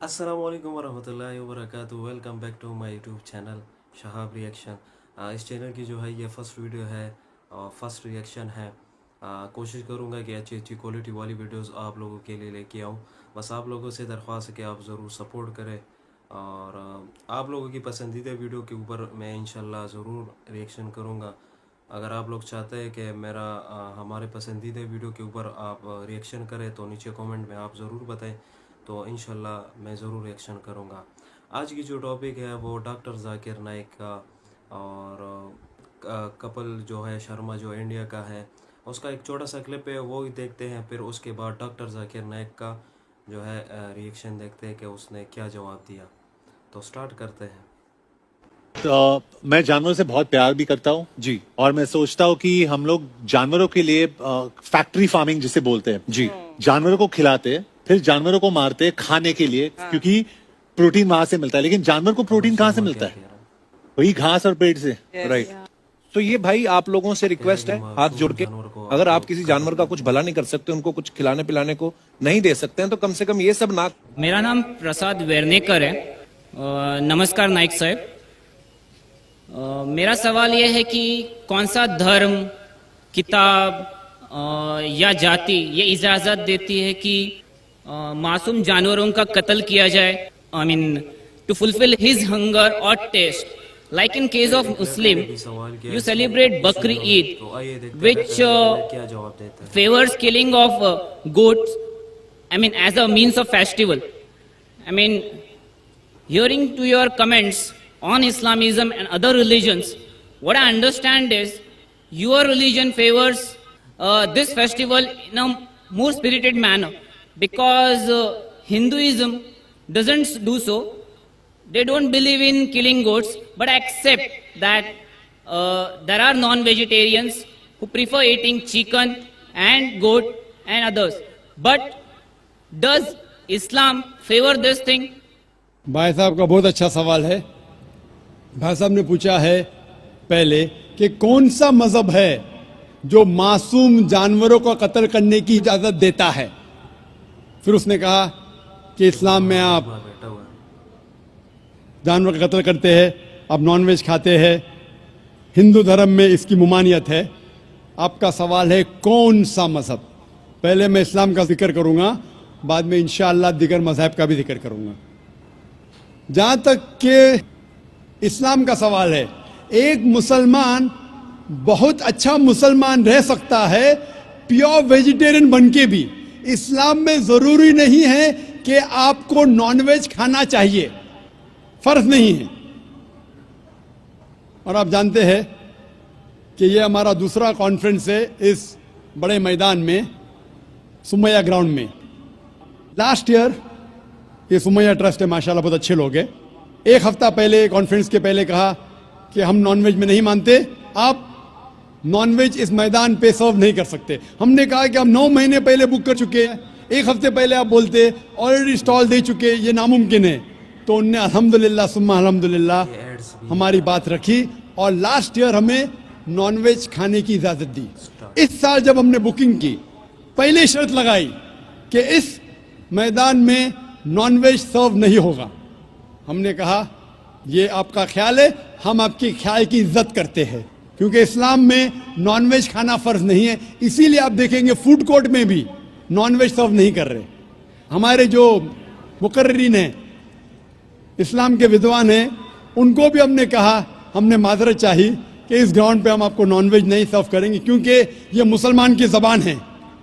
अस्सलाम वालेकुम वरहमतुल्लाहि वबरकातुहू। Welcome back to my YouTube channel Shahab reaction. इस चैनल की जो है ये फर्स्ट वीडियो है और फर्स्ट रिएक्शन है। कोशिश करूँगा कि अच्छी अच्छी क्वालिटी वाली वीडियोस आप लोगों के लिए लेके आऊँ। बस आप लोगों से दरख्वास्त है कि आप ज़रूर सपोर्ट करें और आप लोगों की पसंदीदा वीडियो के ऊपर मैं इंशाल्लाह ज़रूर रिएक्शन करूँगा। अगर आप लोग चाहते हैं कि मेरा हमारे पसंदीदा वीडियो के ऊपर आप रिएक्शन करें तो नीचे कमेंट में आप ज़रूर बताएं, तो इंशाल्लाह मैं ज़रूर रिएक्शन करूँगा। आज की जो टॉपिक है वो डॉक्टर जाकिर नाइक का और कपल जो है शर्मा जो इंडिया का है उसका एक छोटा सा क्लिप है, वो ही देखते हैं। फिर उसके बाद डॉक्टर जाकिर नाइक का जो है रिएक्शन देखते हैं कि उसने क्या जवाब दिया। तो स्टार्ट करते हैं। तो मैं जानवरों से बहुत प्यार भी करता हूँ जी और मैं सोचता हूँ कि हम लोग जानवरों के लिए फैक्ट्री फार्मिंग जिसे बोलते हैं जी जानवरों को खिलाते फिर जानवरों को मारते खाने के लिए, क्योंकि प्रोटीन वहां से मिलता है। लेकिन जानवर को प्रोटीन कहाँ से मिलता है? वही घास और पेड़ से। राइट। तो ये भाई आप लोगों से रिक्वेस्ट है हाथ जोड़ के, अगर आप किसी जानवर का कुछ भला नहीं कर सकते, उनको कुछ खिलाने पिलाने को नहीं दे सकते हैं, तो कम से कम ये सब ना। मेरा नाम प्रसाद वेर्नेकर है। नमस्कार नाइक साहब। मेरा सवाल यह है कि कौन सा धर्म, किताब या जाति ये इजाज़त देती है कि मासूम जानवरों का कत्ल किया जाए, I mean to fulfil his hunger और taste. Like in case of Muslim, you celebrate Bakri Eid, which favors killing of goats, I mean as a means of festival. I mean, hearing to your comments on Islamism and other religions, what I understand is your religion favors this festival in a more spirited manner, because Hinduism doesn't do so. They don't believe in killing goats, but accept that there are non-vegetarians who prefer eating chicken and goat and others. But does Islam favor this thing? भाई साहब का बहुत अच्छा सवाल है। भाई साहब ने पूछा है पहले कि कौन सा मजहब है जो मासूम जानवरों को कत्ल करने की इजाजत देता है। फिर उसने कहा कि इस्लाम में आप जानवर का कत्ल करते हैं, आप नॉनवेज खाते हैं, हिंदू धर्म में इसकी मुमानियत है। आपका सवाल है कौन सा मजहब। पहले मैं इस्लाम का जिक्र करूंगा, बाद में इंशाअल्लाह दिगर मजहब का भी जिक्र करूंगा। जहां तक कि इस्लाम का सवाल है, एक मुसलमान बहुत अच्छा मुसलमान रह सकता है प्योर वेजिटेरियन बन के भी। इस्लाम में जरूरी नहीं है कि आपको नॉनवेज खाना चाहिए, फर्ज नहीं है। और आप जानते हैं कि ये हमारा दूसरा कॉन्फ्रेंस है इस बड़े मैदान में, सुमैया ग्राउंड में। लास्ट ईयर ये सुमैया ट्रस्ट है, माशाल्लाह बहुत अच्छे लोग हैं। एक हफ्ता पहले कॉन्फ्रेंस के पहले कहा कि हम नॉनवेज में नहीं मानते, आप नॉनवेज इस मैदान पे सर्व नहीं कर सकते। हमने कहा कि हम 9 महीने पहले बुक कर चुके हैं, एक हफ्ते पहले आप बोलते ऑलरेडी स्टॉल दे चुके, ये नामुमकिन है। तो उनने अल्हम्दुलिल्लाह सुम्मा अल्हम्दुलिल्लाह हमारी बात रखी और लास्ट ईयर हमें नॉनवेज खाने की इजाजत दी। इस साल जब हमने बुकिंग की, पहले शर्त लगाई कि इस मैदान में नॉनवेज सर्व नहीं होगा। हमने कहा ये आपका ख्याल है, हम आपके ख्याल की इज्जत करते हैं, क्योंकि इस्लाम में नॉनवेज खाना फर्ज नहीं है। इसीलिए आप देखेंगे फूड कोर्ट में भी नॉनवेज सर्व नहीं कर रहे। हमारे जो मुकर्रिरीन हैं, इस्लाम के विद्वान हैं, उनको भी हमने कहा, हमने माजरत चाही कि इस ग्राउंड पे हम आपको नॉनवेज नहीं सर्व करेंगे, क्योंकि ये मुसलमान की ज़बान है।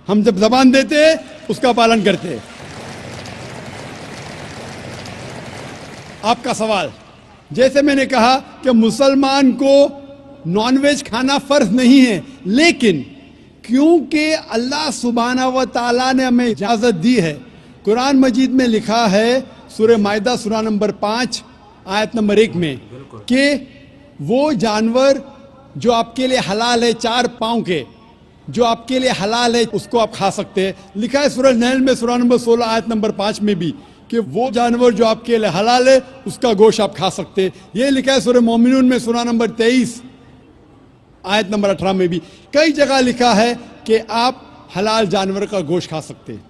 हम जब ज़बान देते हैं उसका पालन करते हैं। आपका सवाल, जैसे मैंने कहा कि मुसलमान को नॉनवेज खाना फर्ज नहीं है, लेकिन क्योंकि अल्लाह सुब्हानहू व तआला ने हमें इजाज़त दी है, कुरान मजीद में लिखा है सूरह माइदा सूरा नंबर 5 आयत नंबर 1 में कि वो जानवर जो आपके लिए हलाल है, 4 पाँव के जो आपके लिए हलाल है, उसको आप खा सकते हैं। लिखा है सूरह नहल में सूरा नंबर 16 आयत नंबर 5 में भी कि वो जानवर जो आपके लिए हलाल है उसका गोश्त आप खा सकते हैं। ये लिखा है सूरह मोमिनून में सूरा नंबर 23 आयत नंबर 18 में भी। कई जगह लिखा है कि आप हलाल जानवर का गोश्त खा सकते हैं।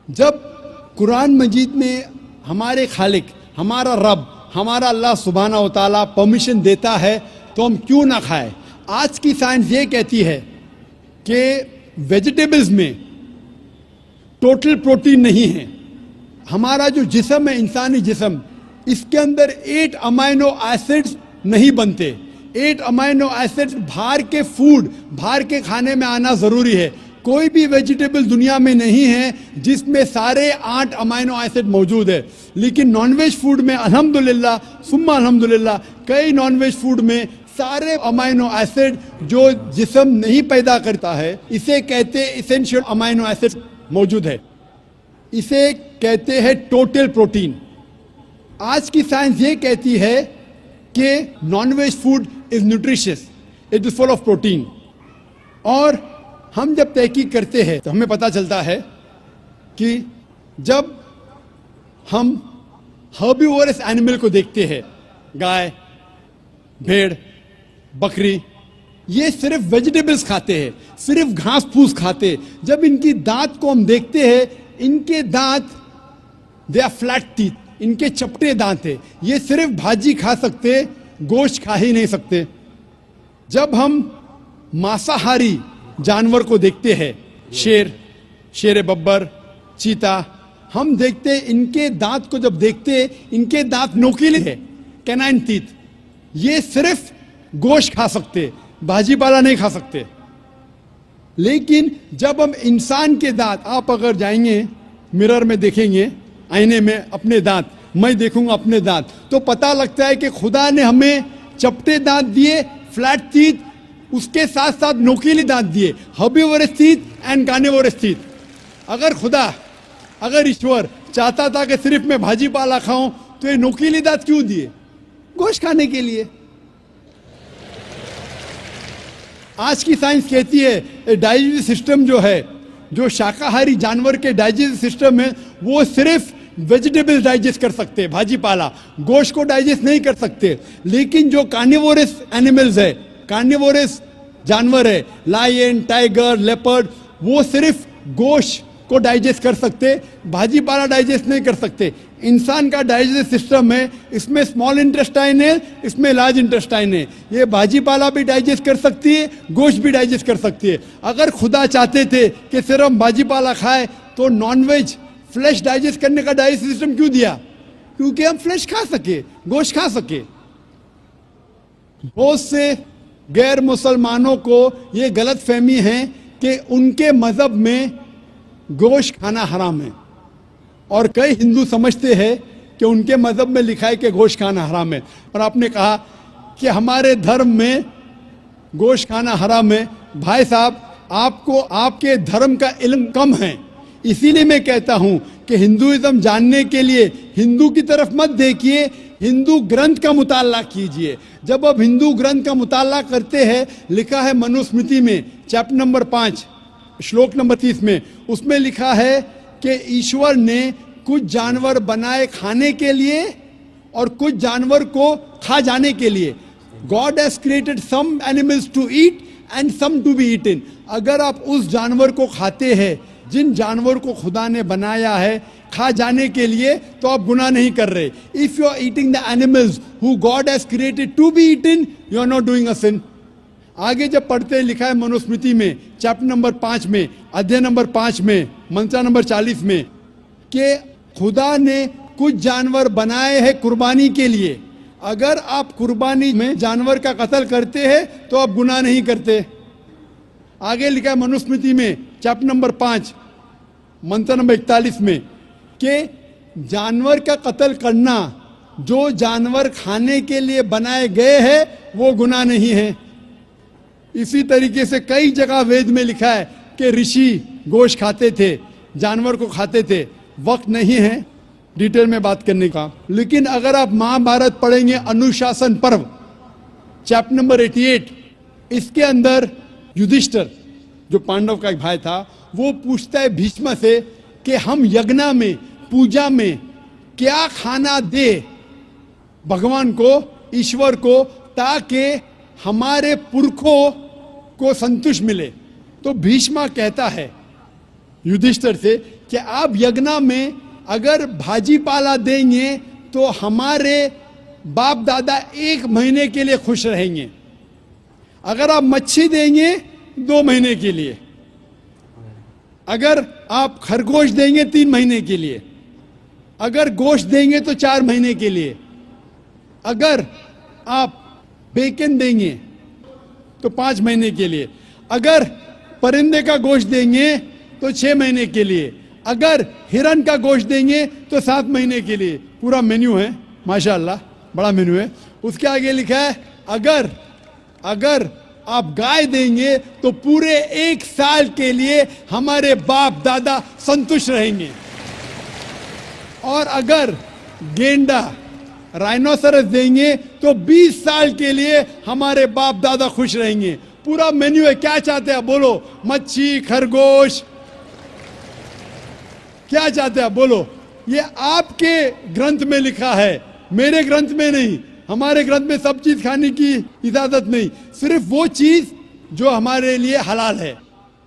जब कुरान मजीद में हमारे खालिक, हमारा रब, हमारा अल्लाह सुब्हाना व तआला परमिशन देता है तो हम क्यों ना खाएं। आज की साइंस ये कहती है कि वेजिटेबल्स में टोटल प्रोटीन नहीं है। हमारा जो जिस्म है, इंसानी जिस्म, इसके अंदर 8 अमाइनो एसिड्स नहीं बनते। 8 अमाइनो एसिड्स बाहर के फूड, बाहर के खाने में आना जरूरी है। कोई भी वेजिटेबल दुनिया में नहीं है जिसमें सारे 8 अमाइनो एसिड मौजूद है। लेकिन नॉनवेज फूड में अल्हम्दुलिल्लाह सुम्मा अल्हम्दुलिल्लाह कई नॉनवेज फूड में सारे अमाइनो एसिड जो जिस्म नहीं पैदा करता है, इसे कहते हैं इसेंशियल अमाइनो एसिड मौजूद है। इसे कहते हैं टोटल प्रोटीन। आज की साइंस ये कहती है कि nonveg food is nutritious, it is full of protein. और हम जब तहकीक करते हैं तो हमें पता चलता है कि जब हम हर्बीवोरस एनिमल को देखते हैं, गाय, भेड़, बकरी, ये सिर्फ वेजिटेबल्स खाते हैं, सिर्फ घास फूस खाते हैं। जब इनकी दांत को हम देखते हैं, इनके दांत दे आर फ्लैट टीथ, इनके चपटे दांत है। ये सिर्फ भाजी खा सकते, गोश्त खा ही नहीं सकते। जब हम मांसाहारी जानवर को देखते हैं, शेर, शेर बब्बर, चीता, हम देखते हैं इनके दांत को जब देखते हैं, इनके दांत नोकीले हैं, कैनाइन टीथ। ये सिर्फ गोश्त खा सकते, भाजी पाला नहीं खा सकते। लेकिन जब हम इंसान के दांत, आप अगर जाएंगे मिरर में देखेंगे, आईने में अपने दांत, मैं देखूंगा अपने दांत, तो पता लगता है कि खुदा ने हमें चपटे दांत दिए, फ्लैट टीथ, उसके साथ साथ नोकीले दांत दिए, herbivorous teeth and carnivorous teeth. अगर खुदा, अगर ईश्वर चाहता था कि सिर्फ मैं भाजी पाला खाऊं, तो ये नोकीले दांत क्यों दिए? गोश्त खाने के लिए। आज की साइंस कहती है डाइजेस्टिव सिस्टम जो है, जो शाकाहारी जानवर के डाइजेस्टिव सिस्टम है, वो सिर्फ वेजिटेबल्स डाइजेस्ट कर सकते हैं, भाजी पाला, गोश्त को डाइजेस्ट नहीं कर सकते। लेकिन जो कार्निवोरस एनिमल्स है, कार्निवोरस जानवर है, लायन, टाइगर, लेपर्ड, वो सिर्फ गोश्त को डाइजेस्ट कर सकते, भाजी पाला डाइजेस्ट नहीं कर सकते। इंसान का डाइजेस्टिव सिस्टम है, इसमें स्मॉल इंटेस्टाइन है, इसमें लार्ज इंटेस्टाइन है। ये भाजी पाला भी डाइजेस्ट कर सकती है, गोश्त भी डाइजेस्ट कर सकती है। अगर खुदा चाहते थे कि सिर्फ हम भाजी पाला खाए, तो नॉनवेज फ्लेश डाइजेस्ट करने का डाइजेस्टिव सिस्टम क्यों दिया? क्योंकि हम फ्लेश खा सके, गोश्त खा सके। बहुत से गैर मुसलमानों को ये गलत फहमी है कि उनके मजहब में गोश्त खाना हराम है, और कई हिंदू समझते हैं कि उनके मजहब में लिखा है कि गोश्त खाना हराम है। और आपने कहा कि हमारे धर्म में गोश्त खाना हराम है। भाई साहब, आपको आपके धर्म का इल्म कम है, इसीलिए मैं कहता हूं कि हिंदुइज्म जानने के लिए हिंदू की तरफ मत देखिए, हिंदू ग्रंथ का मुताला कीजिए। जब आप हिंदू ग्रंथ का मुताला करते हैं, लिखा है मनुस्मृति में चैप्टर नंबर 5 श्लोक नंबर 30 में, उसमें लिखा है कि ईश्वर ने कुछ जानवर बनाए खाने के लिए और कुछ जानवर को खा जाने के लिए। God has created some animals to eat and some to be eaten. अगर आप उस जानवर को खाते हैं जिन जानवर को खुदा ने बनाया है खा जाने के लिए, तो आप गुनाह नहीं कर रहे। If you are eating the animals who God has created to be eaten, you are not doing a sin. आगे जब पढ़ते हैं, लिखा है मनुस्मृति में चैप्टर नंबर 5 में, अध्याय नंबर 5 में, मंत्र नंबर 40 में, कि खुदा ने कुछ जानवर बनाए हैं कुर्बानी के लिए। अगर आप कुर्बानी में जानवर का कत्ल करते हैं तो आप गुनाह नहीं करते। आगे लिखा है मनुस्मृति में चैप्टर नंबर 5 मंत्र नंबर 41 में कि जानवर का कत्ल करना, जो जानवर खाने के लिए बनाए गए हैं, वो गुनाह नहीं है। इसी तरीके से कई जगह वेद में लिखा है कि ऋषि गोश्त खाते थे, जानवर को खाते थे। वक्त नहीं है डिटेल में बात करने का, लेकिन अगर आप महाभारत पढ़ेंगे अनुशासन पर्व चैप्टर नंबर 88, इसके अंदर युधिष्ठिर जो पांडव का एक भाई था, वो पूछता है भीष्म से कि हम यज्ञ में, पूजा में क्या खाना दे भगवान को, ईश्वर को, ताकि हमारे पुरखों को संतुष्ट मिले। तो भीष्म कहता है युधिष्ठिर से कि आप यज्ञ में अगर भाजी पाला देंगे तो हमारे बाप दादा 1 महीने के लिए खुश रहेंगे। अगर आप मच्छी देंगे 2 महीने के लिए, अगर आप खरगोश देंगे 3 महीने के लिए, अगर गोश्त देंगे तो 4 महीने के लिए, अगर आप बेकन देंगे तो 5 महीने के लिए, अगर परिंदे का गोश्त देंगे तो 6 महीने के लिए, अगर हिरन का गोश्त देंगे तो 7 महीने के लिए। पूरा मेन्यू है माशाअल्लाह, बड़ा मेन्यू है। उसके आगे लिखा है अगर आप गाय देंगे तो पूरे 1 साल के लिए हमारे बाप दादा संतुष्ट रहेंगे। और अगर गेंडा राइनोसरस देंगे तो 20 साल के लिए हमारे बाप दादा खुश रहेंगे। पूरा मेन्यू है। क्या चाहते हैं बोलो? मच्छी, खरगोश, क्या चाहते हैं बोलो? ये आपके ग्रंथ में लिखा है, मेरे ग्रंथ में नहीं। हमारे ग्रंथ में सब चीज खाने की इजाजत नहीं, सिर्फ वो चीज जो हमारे लिए हलाल है।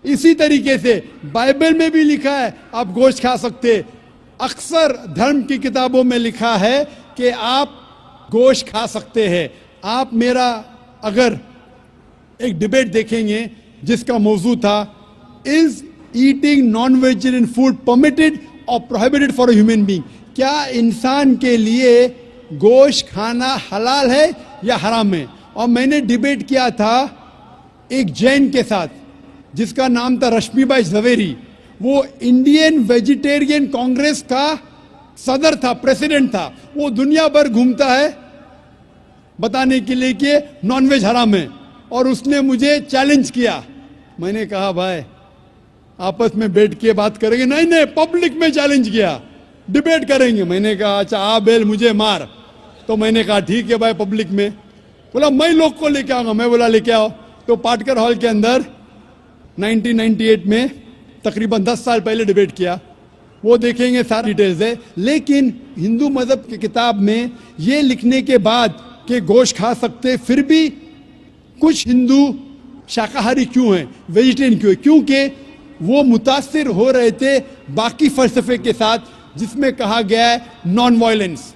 इसी तरीके से बाइबल में भी लिखा है आप गोश्त खा सकते। अक्सर धर्म की किताबों में लिखा है कि आप गोश्त खा सकते हैं। आप मेरा अगर एक डिबेट देखेंगे जिसका मौजू था is eating non vegetarian food permitted और prohibited for a human being, क्या इंसान के लिए गोश्त खाना हलाल है या हराम है? और मैंने डिबेट किया था एक जैन के साथ जिसका नाम था रश्मिबाई झवेरी। वो इंडियन वेजिटेरियन कांग्रेस का सदर था, प्रेसिडेंट था। वो दुनिया भर घूमता है बताने के लिए कि नॉनवेज हराम है, और उसने मुझे चैलेंज किया। मैंने कहा भाई आपस में बैठ के बात करेंगे। नहीं, पब्लिक में चैलेंज किया, डिबेट करेंगे। मैंने कहा अच्छा आ बेल मुझे मार। तो मैंने कहा ठीक है भाई, पब्लिक में। बोला मैं लोग को लेके आऊंगा। मैं बोला लेके आओ। तो पाटकर हॉल के अंदर 1998 में तकरीबन 10 साल पहले डिबेट किया। वो देखेंगे सारी डिटेल्स है। लेकिन हिंदू मजहब की किताब में ये लिखने के बाद कि गोश्त खा सकते, फिर भी कुछ हिंदू शाकाहारी क्यों हैं, वेजिटेरियन क्यों है? क्योंकि वो मुतासिर हो रहे थे बाकी फलसफे के साथ जिसमें कहा गया है नॉन वायलेंस।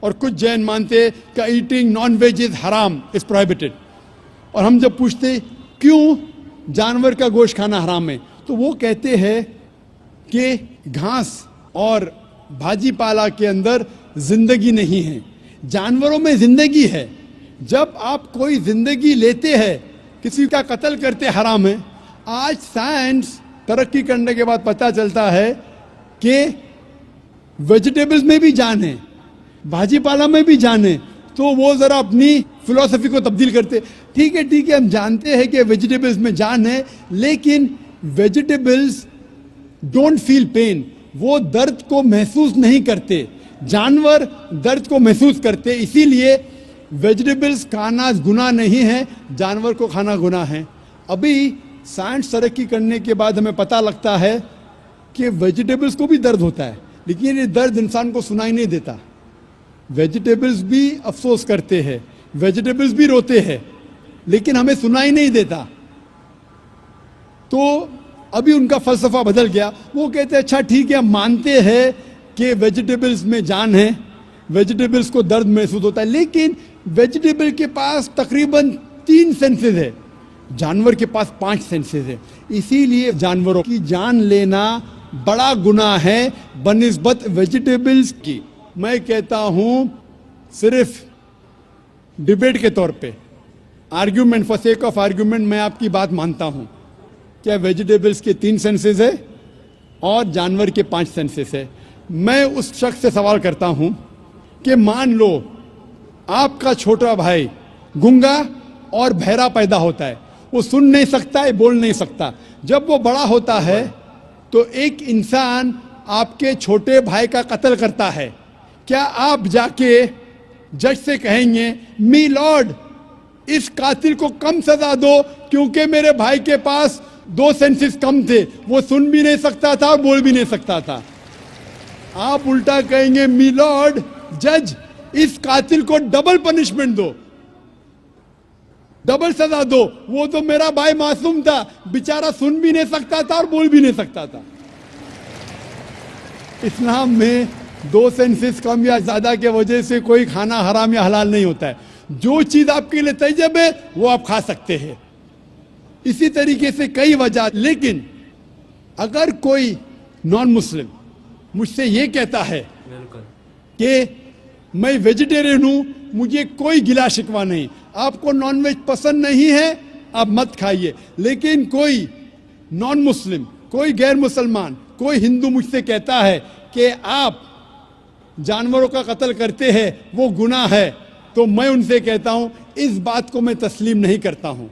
और कुछ जैन मानते कि ईटिंग नॉन वेज इज हराम, इज प्रोहिबिटेड। और हम जब पूछते क्यों जानवर का गोश्त खाना हराम है, तो वो कहते हैं कि घास और भाजी पाला के अंदर जिंदगी नहीं है, जानवरों में जिंदगी है। जब आप कोई जिंदगी लेते हैं, किसी का कत्ल करते हराम है। आज साइंस तरक्की करने के बाद पता चलता है कि वेजिटेबल्स में भी जान है, भाजी पाला में भी जान है। तो वो जरा अपनी फिलॉसफी को तब्दील करते। ठीक है, हम जानते हैं कि वेजिटेबल्स में जान है, लेकिन वेजिटेबल्स डोंट फील पेन, वो दर्द को महसूस नहीं करते। जानवर दर्द को महसूस करते, इसीलिए वेजिटेबल्स खाना गुनाह नहीं है, जानवर को खाना गुनाह है। अभी साइंस तरक्की करने के बाद हमें पता लगता है कि वेजिटेबल्स को भी दर्द होता है, लेकिन ये दर्द इंसान को सुनाई नहीं देता। वेजिटेबल्स भी अफसोस करते हैं, वेजिटेबल्स भी रोते हैं, लेकिन हमें सुनाई नहीं देता। तो अभी उनका फलसफा बदल गया। वो कहते हैं अच्छा ठीक है, हम मानते हैं कि वेजिटेबल्स में जान है, वेजिटेबल्स को दर्द महसूस होता है, लेकिन वेजिटेबल के पास तकरीबन 3 सेंसेस है, जानवर के पास 5 सेंसेस है। इसीलिए जानवरों की जान लेना बड़ा गुनाह है बनिस्बत वेजिटेबल्स की। मैं कहता हूं सिर्फ डिबेट के तौर पे, argument, for sake of argument, मैं आपकी बात मानता हूं क्या वेजिटेबल्स के 3 सेंसेस है और जानवर के 5 सेंसेस है। मैं उस शख्स से सवाल करता हूं कि मान लो आपका छोटा भाई गूंगा और बहरा पैदा होता है, वो सुन नहीं सकता है, बोल नहीं सकता। जब वो बड़ा होता है तो एक इंसान आपके छोटे भाई का कत्ल करता है, क्या आप जाके जज से कहेंगे मी लॉर्ड इस कातिल को कम सजा दो क्योंकि मेरे भाई के पास 2 सेंसेस कम थे, वो सुन भी नहीं सकता था और बोल भी नहीं सकता था? आप उल्टा कहेंगे मी लॉर्ड जज इस कातिल को डबल पनिशमेंट दो, डबल सजा दो, वो तो मेरा भाई मासूम था, बेचारा सुन भी नहीं सकता था और बोल भी नहीं सकता था। इस्लाम में 2 सेंसेस कम या ज़्यादा के वजह से कोई खाना हराम या हलाल नहीं होता है। जो चीज़ आपके लिए तैयब है वो आप खा सकते हैं। इसी तरीके से कई वजह। लेकिन अगर कोई नॉन मुस्लिम मुझसे ये कहता है बिल्कुल कि मैं वेजिटेरियन हूं, मुझे कोई गिला शिकवा नहीं, आपको नॉनवेज पसंद नहीं है आप मत खाइए। लेकिन कोई नॉन मुस्लिम, कोई गैर मुसलमान, कोई हिंदू मुझसे कहता है कि आप जानवरों का कत्ल करते हैं वो गुनाह है, तो मैं उनसे कहता हूं इस बात को मैं तस्लीम नहीं करता हूं।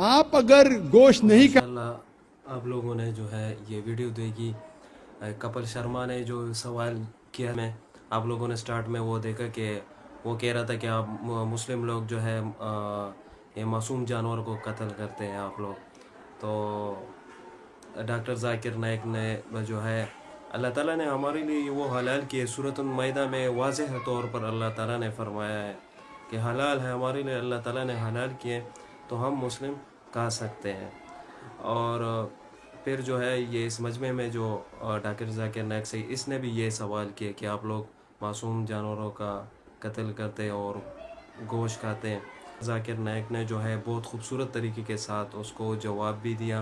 आप अगर गोश्त नहीं खा इंशाल्लाह आप लोगों ने जो है ये वीडियो देखी। कपिल शर्मा ने जो सवाल किया, मैं आप लोगों ने स्टार्ट में वो देखा कि वो कह रहा था कि आप मुस्लिम लोग जो है ये मासूम जानवर को कत्ल करते हैं आप लोग। तो डॉक्टर जाकिर नाइक ने जो है अल्लाह ताला ने हमारे लिए वो हलाल किए। सूरत मैदा में वाज़ेह तौर पर अल्लाह ताला ने फरमाया है कि हलाल है हमारे लिए, अल्लाह ताला ने हलाल किए तो हम मुस्लिम खा सकते हैं। और फिर जो है ये इस मजमे में जो डॉक्टर जाकिर नाइक से इसने भी ये सवाल किया कि आप लोग मासूम जानवरों का कत्ल करते हैं और गोश्त खाते हैं। जाकिर नाइक ने जो है बहुत खूबसूरत तरीके के साथ उसको जवाब भी दिया,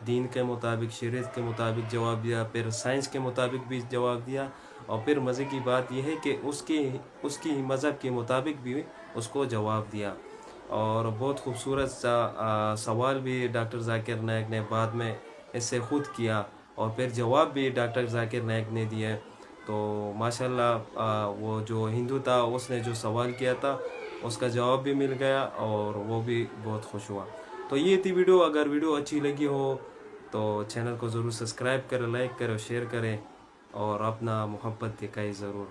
दीन के मुताबिक, शरीयत के मुताबिक जवाब दिया, फिर साइंस के मुताबिक भी जवाब दिया। और फिर मज़े की बात यह है कि उसकी मज़हब के मुताबिक भी उसको जवाब दिया। और बहुत खूबसूरत सा सवाल भी डॉक्टर जाकिर नाइक ने बाद में इससे ख़ुद किया और फिर जवाब भी डॉक्टर जाकिर नाइक ने दिया। तो माशाल्लाह वो जो हिंदू था उसने जो सवाल किया था उसका जवाब भी मिल गया और वो भी बहुत खुश हुआ। तो ये थी वीडियो। अगर वीडियो अच्छी लगी हो तो चैनल को ज़रूर सब्सक्राइब करें, लाइक करें, शेयर करें और अपना मोहब्बत दिखाएं ज़रूर।